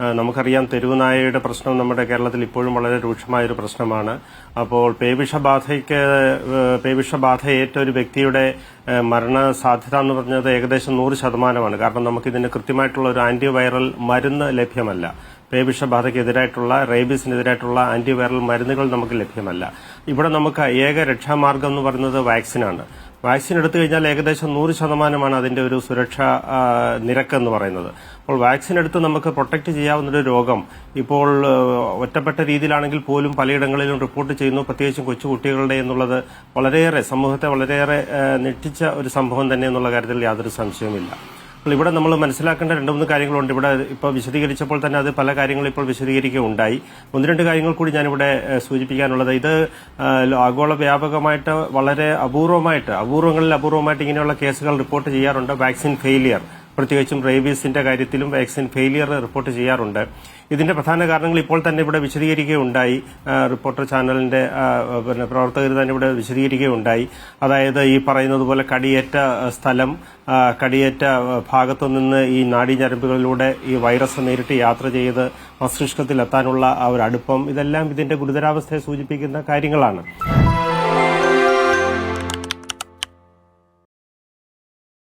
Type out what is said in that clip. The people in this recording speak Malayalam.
നമുക്കറിയാം തെരുവുനായയുടെ പ്രശ്നം നമ്മുടെ കേരളത്തിൽ ഇപ്പോഴും വളരെ രൂക്ഷമായൊരു പ്രശ്നമാണ്. അപ്പോൾ പേവിഷബാധയേറ്റ ഒരു വ്യക്തിയുടെ മരണ സാധ്യത എന്ന് പറഞ്ഞത് ഏകദേശം 100%. കാരണം നമുക്കിതിന് കൃത്യമായിട്ടുള്ള ഒരു ആന്റിവൈറൽ മരുന്ന് ലഭ്യമല്ല. പേവിഷബാധയ്ക്കെതിരായിട്ടുള്ള റേബീസിനെതിരായിട്ടുള്ള ആന്റിവൈറൽ മരുന്നുകൾ നമുക്ക് ലഭ്യമല്ല. ഇവിടെ നമുക്ക് ഏക രക്ഷാമാർഗം എന്ന് പറയുന്നത് വാക്സിനാണ്. വാക്സിൻ എടുത്തു കഴിഞ്ഞാൽ ഏകദേശം 100% അതിന്റെ ഒരു സുരക്ഷാ നിരക്ക് എന്ന് പറയുന്നത്. അപ്പോൾ വാക്സിൻ എടുത്ത് നമുക്ക് പ്രൊട്ടക്ട് ചെയ്യാവുന്നൊരു രോഗം ഇപ്പോൾ ഒറ്റപ്പെട്ട രീതിയിലാണെങ്കിൽ പോലും പലയിടങ്ങളിലും റിപ്പോർട്ട് ചെയ്യുന്നു, പ്രത്യേകിച്ചും കൊച്ചുകുട്ടികളുടെ എന്നുള്ളത് വളരെയേറെ സമൂഹത്തെ വളരെയേറെ ഞെട്ടിച്ച ഒരു സംഭവം തന്നെ എന്നുള്ള കാര്യത്തിൽ യാതൊരു സംശയവുമില്ല. അപ്പോൾ ഇവിടെ നമ്മൾ മനസ്സിലാക്കേണ്ട 2-3 കാര്യങ്ങളുണ്ട്. ഇവിടെ ഇപ്പോൾ വിശദീകരിച്ചപ്പോൾ തന്നെ അത് പല കാര്യങ്ങളും ഇപ്പോൾ വിശദീകരിക്കുകയുണ്ടായി. 1-2 കാര്യങ്ങൾ കൂടി ഞാനിവിടെ സൂചിപ്പിക്കാനുള്ളത്, ഇത് ആഗോള വ്യാപകമായിട്ട് വളരെ അപൂർവമായിട്ട് ഇങ്ങനെയുള്ള കേസുകൾ റിപ്പോർട്ട് ചെയ്യാറുണ്ട്. വാക്സിൻ ഫെയിലിയർ, പ്രത്യേകിച്ചും റേബീസിന്റെ കാര്യത്തിലും വാക്സിൻ ഫെയിലിയർ റിപ്പോർട്ട് ചെയ്യാറുണ്ട്. ഇതിന്റെ പ്രധാന കാരണങ്ങൾ ഇപ്പോൾ തന്നെ ഇവിടെ വിശദീകരിക്കുകയുണ്ടായി. റിപ്പോർട്ടർ ചാനലിന്റെ പ്രവർത്തകർ തന്നെ ഇവിടെ വിശദീകരിക്കുകയുണ്ടായി. അതായത് ഈ പറയുന്നത് പോലെ കടിയേറ്റ സ്ഥലം, കടിയേറ്റ ഭാഗത്തു നിന്ന് ഈ നാഡീഞരമ്പുകളിലൂടെ ഈ വൈറസ് നേരിട്ട് യാത്ര ചെയ്ത് മസ്തിഷ്കത്തിലെത്താനുള്ള ആ ഒരു അടുപ്പം, ഇതെല്ലാം ഇതിന്റെ ഗുരുതരാവസ്ഥയെ സൂചിപ്പിക്കുന്ന കാര്യങ്ങളാണ്.